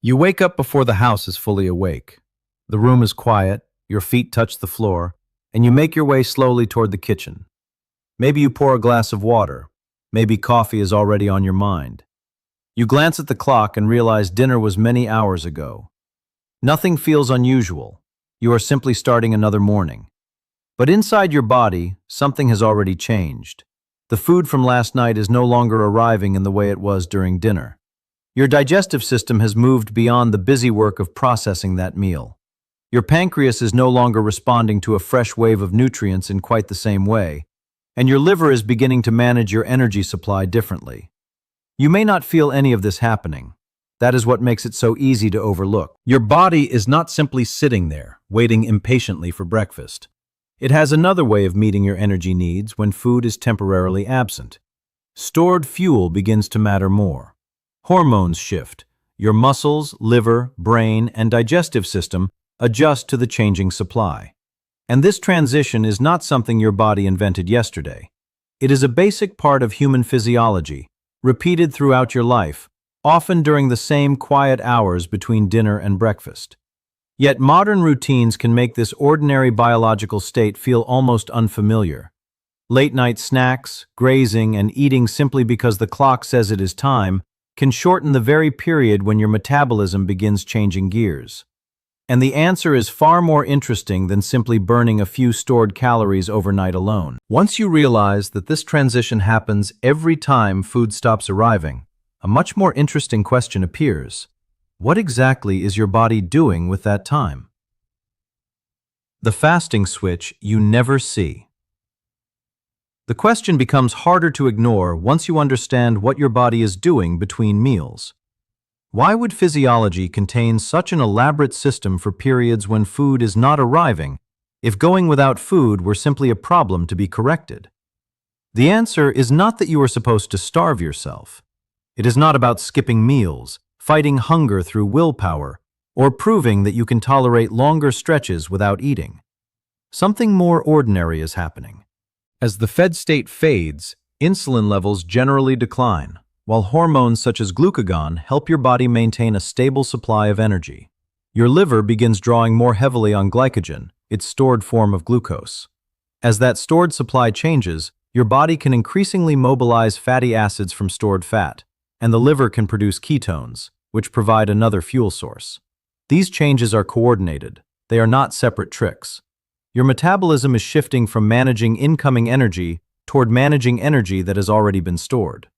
You wake up before the house is fully awake. The room is quiet, your feet touch the floor, and you make your way slowly toward the kitchen. Maybe you pour a glass of water. Maybe coffee is already on your mind. You glance at the clock and realize dinner was many hours ago. Nothing feels unusual. You are simply starting another morning. But inside your body, something has already changed. The food from last night is no longer arriving in the way it was during dinner. Your digestive system has moved beyond the busy work of processing that meal. Your pancreas is no longer responding to a fresh wave of nutrients in quite the same way, and your liver is beginning to manage your energy supply differently. You may not feel any of this happening. That is what makes it so easy to overlook. Your body is not simply sitting there, waiting impatiently for breakfast. It has another way of meeting your energy needs when food is temporarily absent. Stored fuel begins to matter more. Hormones shift. Your muscles, liver, brain, and digestive system adjust to the changing supply. And this transition is not something your body invented yesterday. It is a basic part of human physiology, repeated throughout your life, often during the same quiet hours between dinner and breakfast. Yet modern routines can make this ordinary biological state feel almost unfamiliar. Late-night snacks, grazing, and eating simply because the clock says it is time can shorten the very period when your metabolism begins changing gears. And the answer is far more interesting than simply burning a few stored calories overnight alone. Once you realize that this transition happens every time food stops arriving, a much more interesting question appears. What exactly is your body doing with that time? The fasting switch you never see. The question becomes harder to ignore once you understand what your body is doing between meals. Why would physiology contain such an elaborate system for periods when food is not arriving, if going without food were simply a problem to be corrected? The answer is not that you are supposed to starve yourself. It is not about skipping meals, fighting hunger through willpower, or proving that you can tolerate longer stretches without eating. Something more ordinary is happening. As the fed state fades, insulin levels generally decline, while hormones such as glucagon help your body maintain a stable supply of energy. Your liver begins drawing more heavily on glycogen, its stored form of glucose. As that stored supply changes, your body can increasingly mobilize fatty acids from stored fat, and the liver can produce ketones, which provide another fuel source. These changes are coordinated. They are not separate tricks. Your metabolism is shifting from managing incoming energy toward managing energy that has already been stored.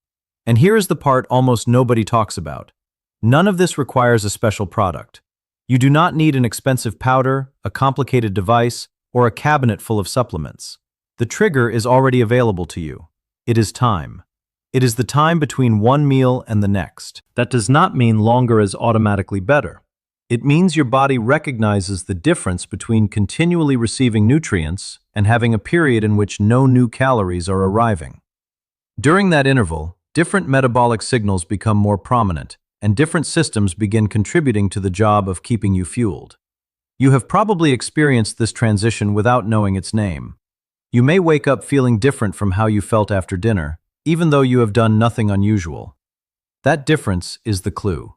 And here is the part almost nobody talks about. None of this requires a special product. You do not need an expensive powder, a complicated device, or a cabinet full of supplements. The trigger is already available to you. It is time. It is the time between one meal and the next. That does not mean longer is automatically better. It means your body recognizes the difference between continually receiving nutrients and having a period in which no new calories are arriving. During that interval, different metabolic signals become more prominent, and different systems begin contributing to the job of keeping you fueled. You have probably experienced this transition without knowing its name. You may wake up feeling different from how you felt after dinner, even though you have done nothing unusual. That difference is the clue.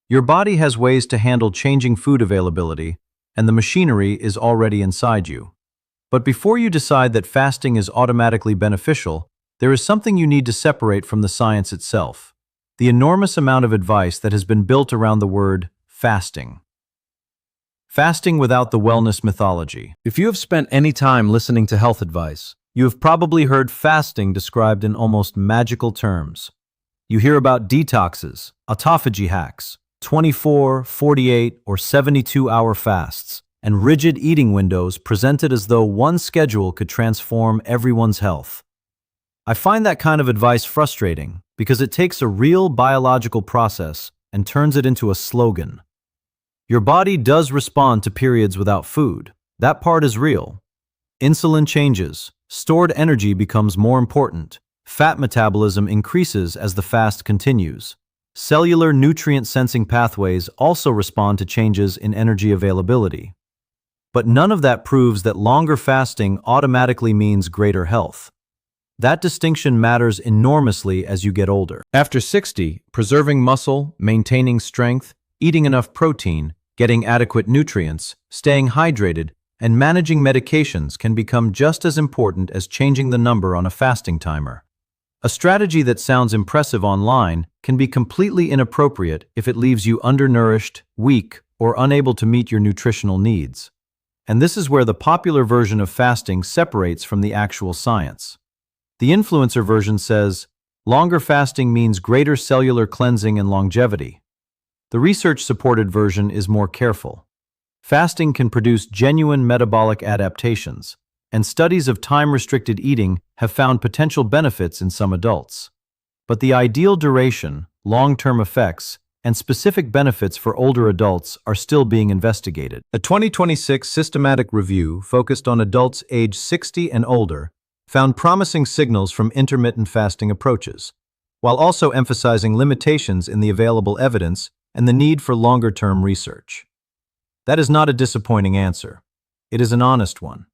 Your body has ways to handle changing food availability, and the machinery is already inside you. But before you decide that fasting is automatically beneficial, there is something you need to separate from the science itself: the enormous amount of advice that has been built around the word fasting. Fasting without the wellness mythology. If you have spent any time listening to health advice, you have probably heard fasting described in almost magical terms. You hear about detoxes, autophagy hacks, 24, 48, or 72-hour fasts, and rigid eating windows presented as though one schedule could transform everyone's health. I find that kind of advice frustrating because it takes a real biological process and turns it into a slogan. Your body does respond to periods without food. That part is real. Insulin changes. Stored energy becomes more important. Fat metabolism increases as the fast continues. Cellular nutrient-sensing pathways also respond to changes in energy availability. But none of that proves that longer fasting automatically means greater health. That distinction matters enormously as you get older. After 60, preserving muscle, maintaining strength, Eating enough protein, getting adequate nutrients, staying hydrated, and managing medications can become just as important as changing the number on a fasting timer. A strategy that sounds impressive online can be completely inappropriate if it leaves you undernourished, weak, or unable to meet your nutritional needs. And this is where the popular version of fasting separates from the actual science. The influencer version says, longer fasting means greater cellular cleansing and longevity. The research-supported version is more careful. Fasting can produce genuine metabolic adaptations, and studies of time-restricted eating have found potential benefits in some adults. But the ideal duration, long-term effects, and specific benefits for older adults are still being investigated. A 2026 systematic review focused on adults aged 60 and older found promising signals from intermittent fasting approaches, while also emphasizing limitations in the available evidence and the need for longer-term research. That is not a disappointing answer. It is an honest one.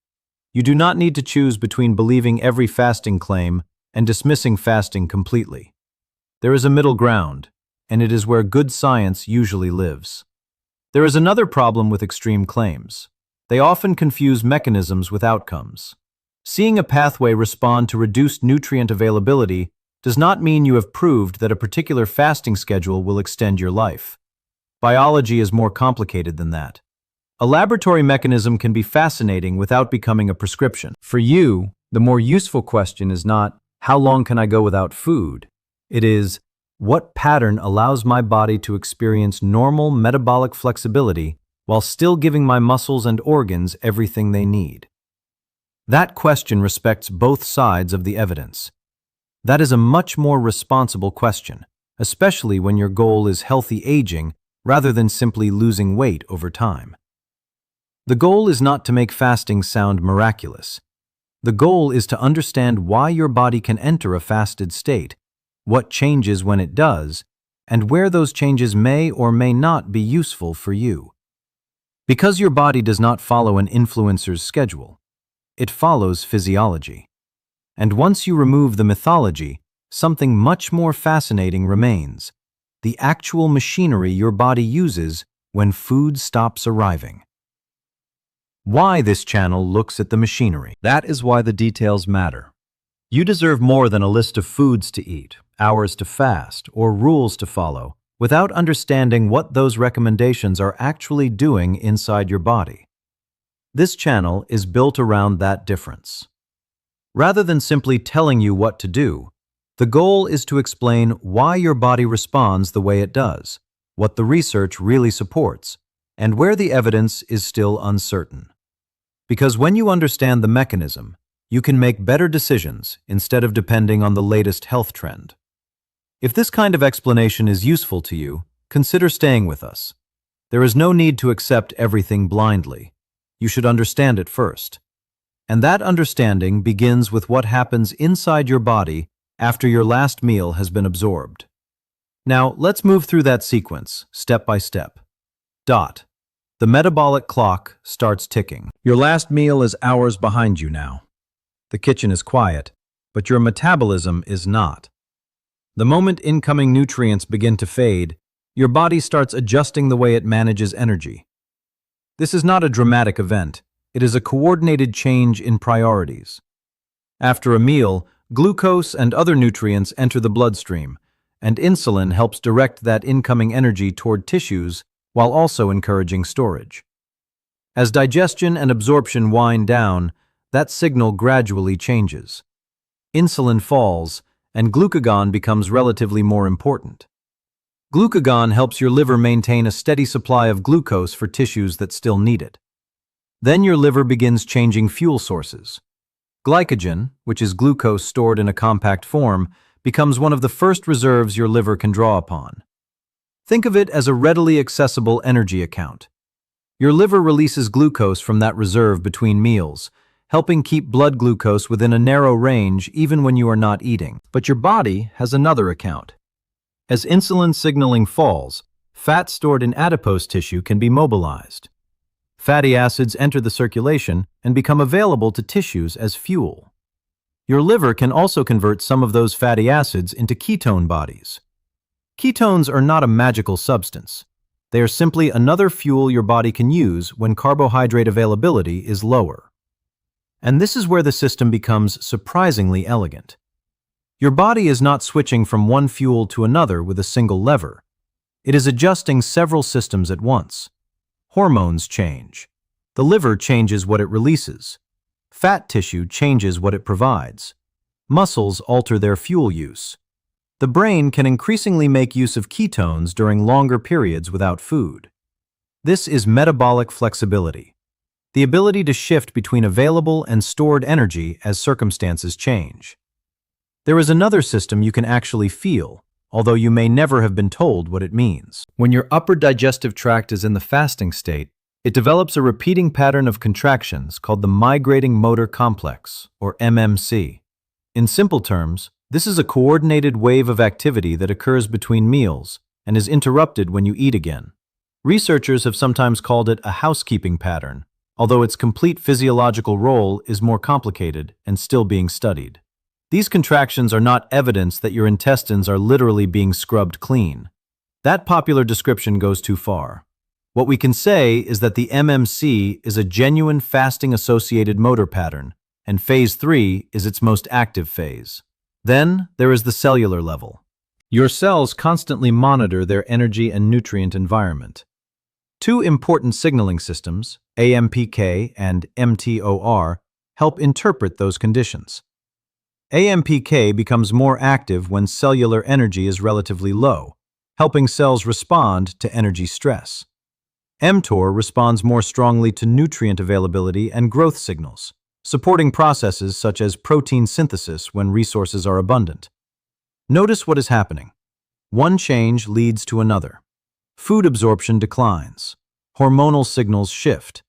You do not need to choose between believing every fasting claim and dismissing fasting completely. There is a middle ground, and it is where good science usually lives. There is another problem with extreme claims. They often confuse mechanisms with outcomes. Seeing a pathway respond to reduced nutrient availability does not mean you have proved that a particular fasting schedule will extend your life. Biology is more complicated than that. A laboratory mechanism can be fascinating without becoming a prescription. For you, the more useful question is not, how long can I go without food? It is, what pattern allows my body to experience normal metabolic flexibility while still giving my muscles and organs everything they need? That question respects both sides of the evidence. That is a much more responsible question, especially when your goal is healthy aging rather than simply losing weight over time. The goal is not to make fasting sound miraculous. The goal is to understand why your body can enter a fasted state, what changes when it does, and where those changes may or may not be useful for you. Because your body does not follow an influencer's schedule, it follows physiology. And once you remove the mythology, something much more fascinating remains: the actual machinery your body uses when food stops arriving. Why this channel looks at the machinery. That is why the details matter. You deserve more than a list of foods to eat, hours to fast, or rules to follow, without understanding what those recommendations are actually doing inside your body. This channel is built around that difference. Rather than simply telling you what to do, the goal is to explain why your body responds the way it does, what the research really supports, and where the evidence is still uncertain. Because when you understand the mechanism, you can make better decisions instead of depending on the latest health trend. If this kind of explanation is useful to you, consider staying with us. There is no need to accept everything blindly. You should understand it first. And that understanding begins with what happens inside your body after your last meal has been absorbed. Now, let's move through that sequence, step by step. The metabolic clock starts ticking. Your last meal is hours behind you now. The kitchen is quiet, but your metabolism is not. The moment incoming nutrients begin to fade, your body starts adjusting the way it manages energy. This is not a dramatic event. It is a coordinated change in priorities. After a meal, glucose and other nutrients enter the bloodstream, and insulin helps direct that incoming energy toward tissues while also encouraging storage. As digestion and absorption wind down, that signal gradually changes. Insulin falls, and glucagon becomes relatively more important. Glucagon helps your liver maintain a steady supply of glucose for tissues that still need it. Then your liver begins changing fuel sources. Glycogen, which is glucose stored in a compact form, becomes one of the first reserves your liver can draw upon. Think of it as a readily accessible energy account. Your liver releases glucose from that reserve between meals, helping keep blood glucose within a narrow range even when you are not eating. But your body has another account. As insulin signaling falls, fat stored in adipose tissue can be mobilized. Fatty acids enter the circulation and become available to tissues as fuel. Your liver can also convert some of those fatty acids into ketone bodies. Ketones are not a magical substance. They are simply another fuel your body can use when carbohydrate availability is lower. And this is where the system becomes surprisingly elegant. Your body is not switching from one fuel to another with a single lever. It is adjusting several systems at once. Hormones change. The liver changes what it releases. Fat tissue changes what it provides. Muscles alter their fuel use. The brain can increasingly make use of ketones during longer periods without food. This is metabolic flexibility, the ability to shift between available and stored energy as circumstances change. There is another system you can actually feel, although you may never have been told what it means. When your upper digestive tract is in the fasting state, it develops a repeating pattern of contractions called the migrating motor complex, or MMC. In simple terms, this is a coordinated wave of activity that occurs between meals and is interrupted when you eat again. Researchers have sometimes called it a housekeeping pattern, although its complete physiological role is more complicated and still being studied. These contractions are not evidence that your intestines are literally being scrubbed clean. That popular description goes too far. What we can say is that the MMC is a genuine fasting-associated motor pattern, and phase 3 is its most active phase. Then there is the cellular level. Your cells constantly monitor their energy and nutrient environment. Two important signaling systems, AMPK and mTOR, help interpret those conditions. AMPK becomes more active when cellular energy is relatively low, helping cells respond to energy stress. mTOR responds more strongly to nutrient availability and growth signals, supporting processes such as protein synthesis when resources are abundant. Notice what is happening. One change leads to another. Food absorption declines. Hormonal signals shift.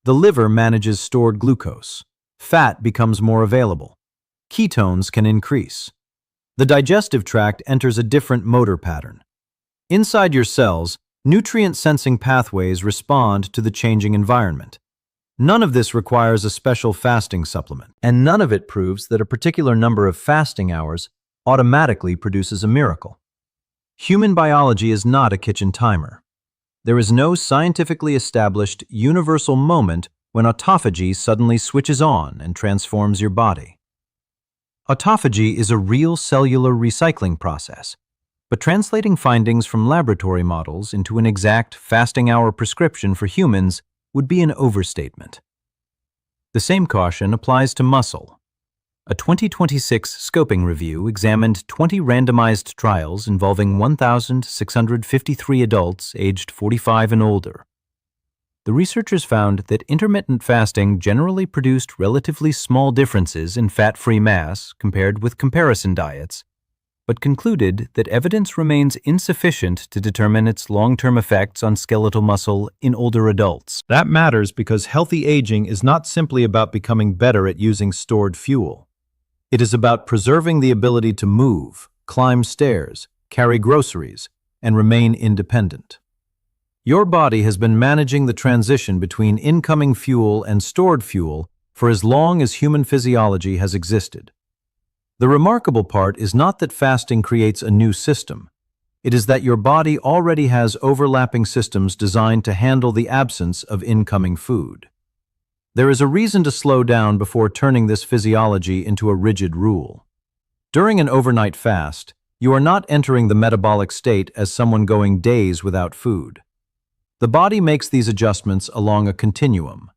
The liver manages stored glucose. Fat becomes more available. Ketones can increase. The digestive tract enters a different motor pattern. Inside your cells, nutrient-sensing pathways respond to the changing environment. None of this requires a special fasting supplement, and none of it proves that a particular number of fasting hours automatically produces a miracle. Human biology is not a kitchen timer. There is no scientifically established universal moment when autophagy suddenly switches on and transforms your body. Autophagy is a real cellular recycling process, but translating findings from laboratory models into an exact fasting hour prescription for humans would be an overstatement. The same caution applies to muscle. A 2026 scoping review examined 20 randomized trials involving 1,653 adults aged 45 and older. The researchers found that intermittent fasting generally produced relatively small differences in fat-free mass compared with comparison diets, but concluded that evidence remains insufficient to determine its long-term effects on skeletal muscle in older adults. That matters because healthy aging is not simply about becoming better at using stored fuel. It is about preserving the ability to move, climb stairs, carry groceries, and remain independent. Your body has been managing the transition between incoming fuel and stored fuel for as long as human physiology has existed. The remarkable part is not that fasting creates a new system. It is that your body already has overlapping systems designed to handle the absence of incoming food. There is a reason to slow down before turning this physiology into a rigid rule. During an overnight fast, you are not entering the metabolic state as someone going days without food. The body makes these adjustments along a continuum.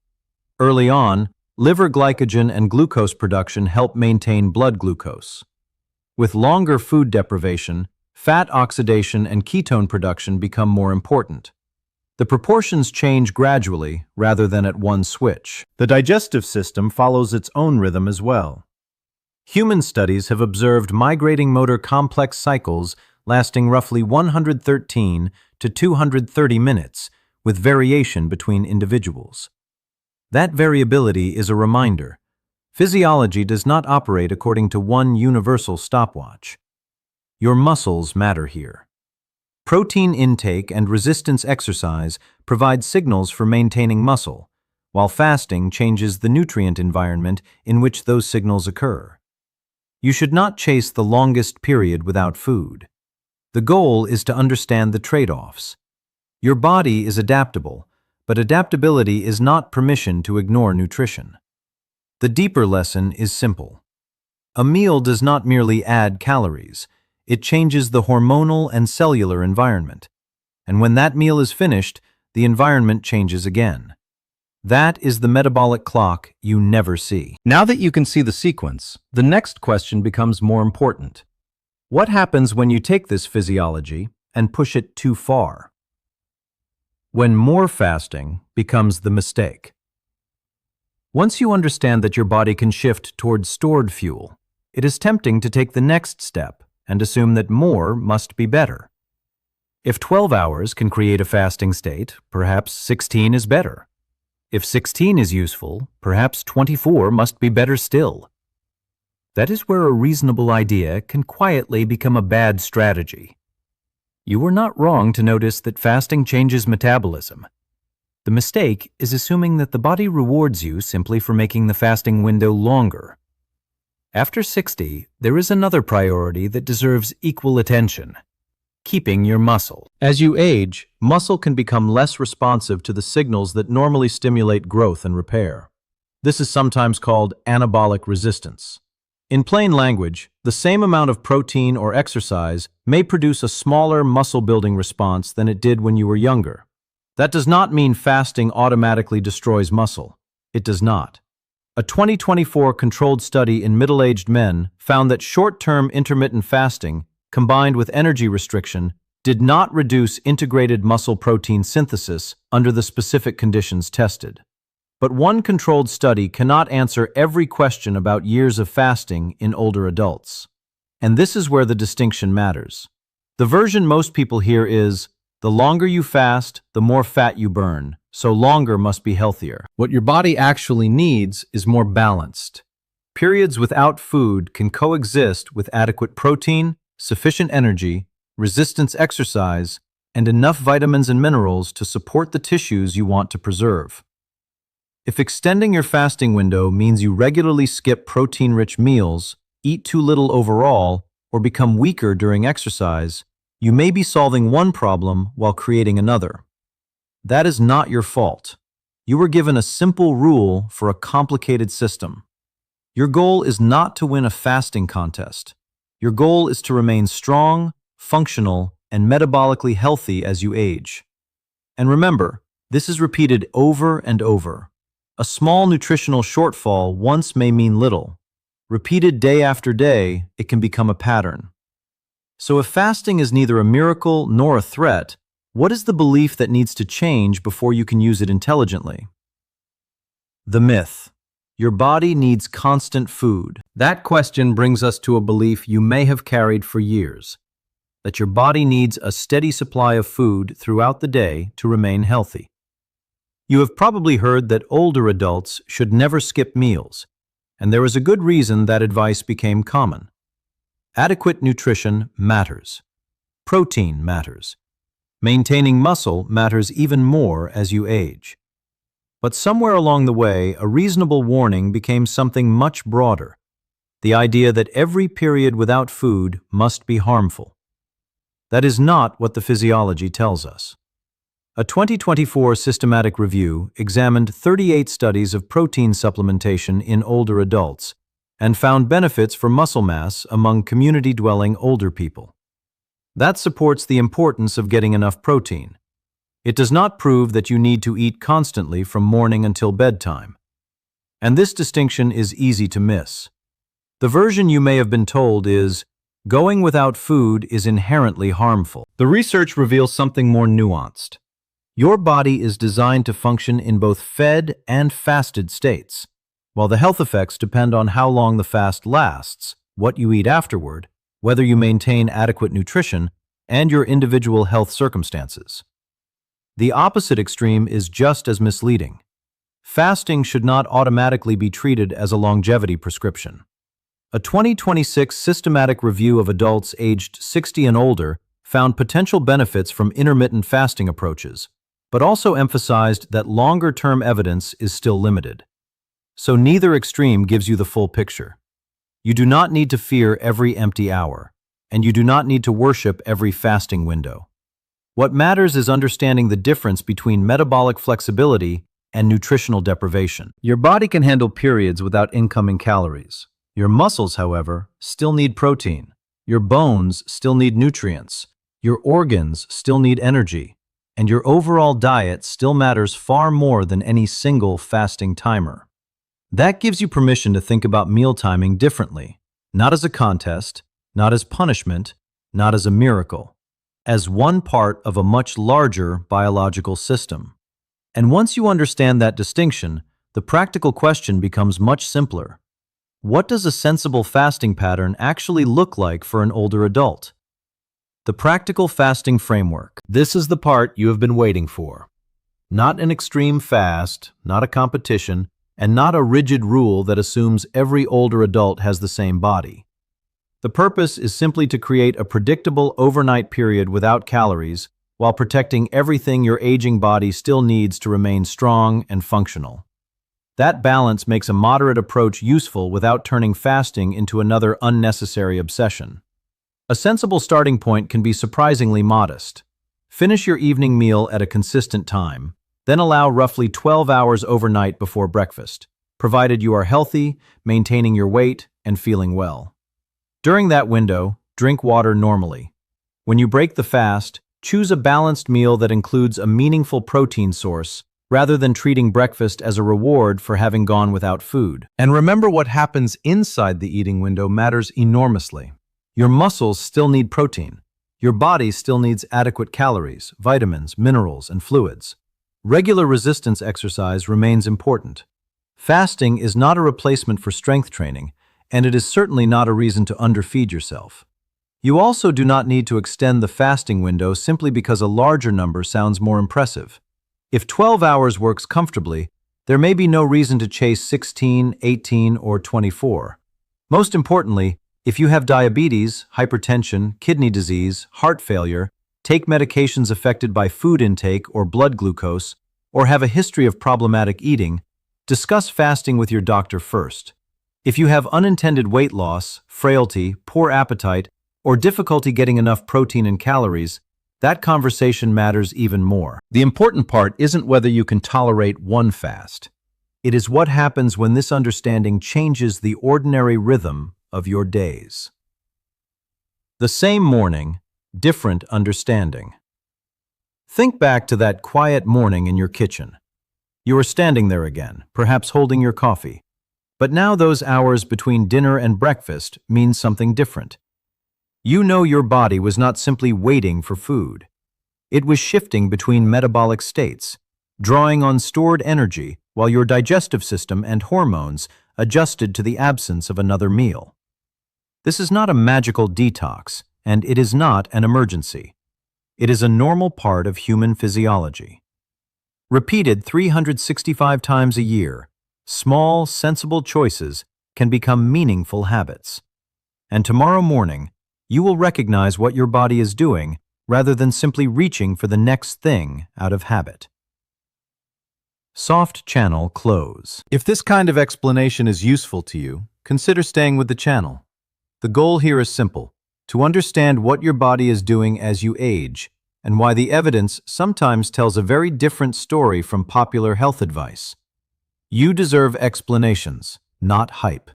Early on, liver glycogen and glucose production help maintain blood glucose. With longer food deprivation, fat oxidation and ketone production become more important. The proportions change gradually rather than at one switch. The digestive system follows its own rhythm as well. Human studies have observed migrating motor complex cycles lasting roughly 113 to 230 minutes, with variation between individuals. That variability is a reminder. Physiology does not operate according to one universal stopwatch. Your muscles matter here. Protein intake and resistance exercise provide signals for maintaining muscle, while fasting changes the nutrient environment in which those signals occur. You should not chase the longest period without food. The goal is to understand the trade-offs. Your body is adaptable, but adaptability is not permission to ignore nutrition. The deeper lesson is simple. A meal does not merely add calories, it changes the hormonal and cellular environment. And when that meal is finished, the environment changes again. That is the metabolic clock you never see. Now that you can see the sequence, the next question becomes more important. What happens when you take this physiology and push it too far? When more fasting becomes the mistake. Once you understand that your body can shift towards stored fuel, it is tempting to take the next step and assume that more must be better. If 12 hours can create a fasting state, perhaps 16 is better. If 16 is useful, perhaps 24 must be better still. That is where a reasonable idea can quietly become a bad strategy. You were not wrong to notice that fasting changes metabolism. The mistake is assuming that the body rewards you simply for making the fasting window longer. After 60, there is another priority that deserves equal attention: keeping your muscle. As you age, muscle can become less responsive to the signals that normally stimulate growth and repair. This is sometimes called anabolic resistance. In plain language, the same amount of protein or exercise may produce a smaller muscle-building response than it did when you were younger. That does not mean fasting automatically destroys muscle. It does not. A 2024 controlled study in middle-aged men found that short-term intermittent fasting, combined with energy restriction, did not reduce integrated muscle protein synthesis under the specific conditions tested. But one controlled study cannot answer every question about years of fasting in older adults. And this is where the distinction matters. The version most people hear is, the longer you fast, the more fat you burn, so longer must be healthier. What your body actually needs is more balanced. Periods without food can coexist with adequate protein, sufficient energy, resistance exercise, and enough vitamins and minerals to support the tissues you want to preserve. If extending your fasting window means you regularly skip protein-rich meals, eat too little overall, or become weaker during exercise, you may be solving one problem while creating another. That is not your fault. You were given a simple rule for a complicated system. Your goal is not to win a fasting contest. Your goal is to remain strong, functional, and metabolically healthy as you age. And remember, this is repeated over and over. A small nutritional shortfall once may mean little. Repeated day after day, it can become a pattern. So if fasting is neither a miracle nor a threat, what is the belief that needs to change before you can use it intelligently? The myth. Your body needs constant food. That question brings us to a belief you may have carried for years, that your body needs a steady supply of food throughout the day to remain healthy. You have probably heard that older adults should never skip meals, and there is a good reason that advice became common. Adequate nutrition matters. Protein matters. Maintaining muscle matters even more as you age. But somewhere along the way, a reasonable warning became something much broader: the idea that every period without food must be harmful. That is not what the physiology tells us. A 2024 systematic review examined 38 studies of protein supplementation in older adults and found benefits for muscle mass among community-dwelling older people. That supports the importance of getting enough protein. It does not prove that you need to eat constantly from morning until bedtime. And this distinction is easy to miss. The version you may have been told is, going without food is inherently harmful. The research reveals something more nuanced. Your body is designed to function in both fed and fasted states, while the health effects depend on how long the fast lasts, what you eat afterward, whether you maintain adequate nutrition, and your individual health circumstances. The opposite extreme is just as misleading. Fasting should not automatically be treated as a longevity prescription. A 2026 systematic review of adults aged 60 and older found potential benefits from intermittent fasting approaches, but also emphasized that longer-term evidence is still limited. So neither extreme gives you the full picture. You do not need to fear every empty hour, and you do not need to worship every fasting window. What matters is understanding the difference between metabolic flexibility and nutritional deprivation. Your body can handle periods without incoming calories. Your muscles, however, still need protein. Your bones still need nutrients. Your organs still need energy. And your overall diet still matters far more than any single fasting timer. That gives you permission to think about meal timing differently, not as a contest, not as punishment, not as a miracle, as one part of a much larger biological system. And once you understand that distinction, the practical question becomes much simpler. What does a sensible fasting pattern actually look like for an older adult? The practical fasting framework. This is the part you have been waiting for. Not an extreme fast, not a competition, and not a rigid rule that assumes every older adult has the same body. The purpose is simply to create a predictable overnight period without calories while protecting everything your aging body still needs to remain strong and functional. That balance makes a moderate approach useful without turning fasting into another unnecessary obsession. A sensible starting point can be surprisingly modest. Finish your evening meal at a consistent time, then allow roughly 12 hours overnight before breakfast, provided you are healthy, maintaining your weight, and feeling well. During that window, drink water normally. When you break the fast, choose a balanced meal that includes a meaningful protein source, rather than treating breakfast as a reward for having gone without food. And remember, what happens inside the eating window matters enormously. Your muscles still need protein. Your body still needs adequate calories, vitamins, minerals, and fluids. Regular resistance exercise remains important. Fasting is not a replacement for strength training, and it is certainly not a reason to underfeed yourself. You also do not need to extend the fasting window simply because a larger number sounds more impressive. If 12 hours works comfortably, there may be no reason to chase 16, 18, or 24. Most importantly, if you have diabetes, hypertension, kidney disease, heart failure, take medications affected by food intake or blood glucose, or have a history of problematic eating, discuss fasting with your doctor first. If you have unintended weight loss, frailty, poor appetite, or difficulty getting enough protein and calories, that conversation matters even more. The important part isn't whether you can tolerate one fast. It is what happens when this understanding changes the ordinary rhythm of your days. The same morning, different understanding. Think back to that quiet morning in your kitchen. You are standing there again, perhaps holding your coffee. But now those hours between dinner and breakfast mean something different. You know your body was not simply waiting for food. It was shifting between metabolic states, drawing on stored energy while your digestive system and hormones adjusted to the absence of another meal. This is not a magical detox, and it is not an emergency. It is a normal part of human physiology. Repeated 365 times a year, small, sensible choices can become meaningful habits. And tomorrow morning, you will recognize what your body is doing rather than simply reaching for the next thing out of habit. Soft channel close. If this kind of explanation is useful to you, consider staying with the channel. The goal here is simple: to understand what your body is doing as you age, and why the evidence sometimes tells a very different story from popular health advice. You deserve explanations, not hype.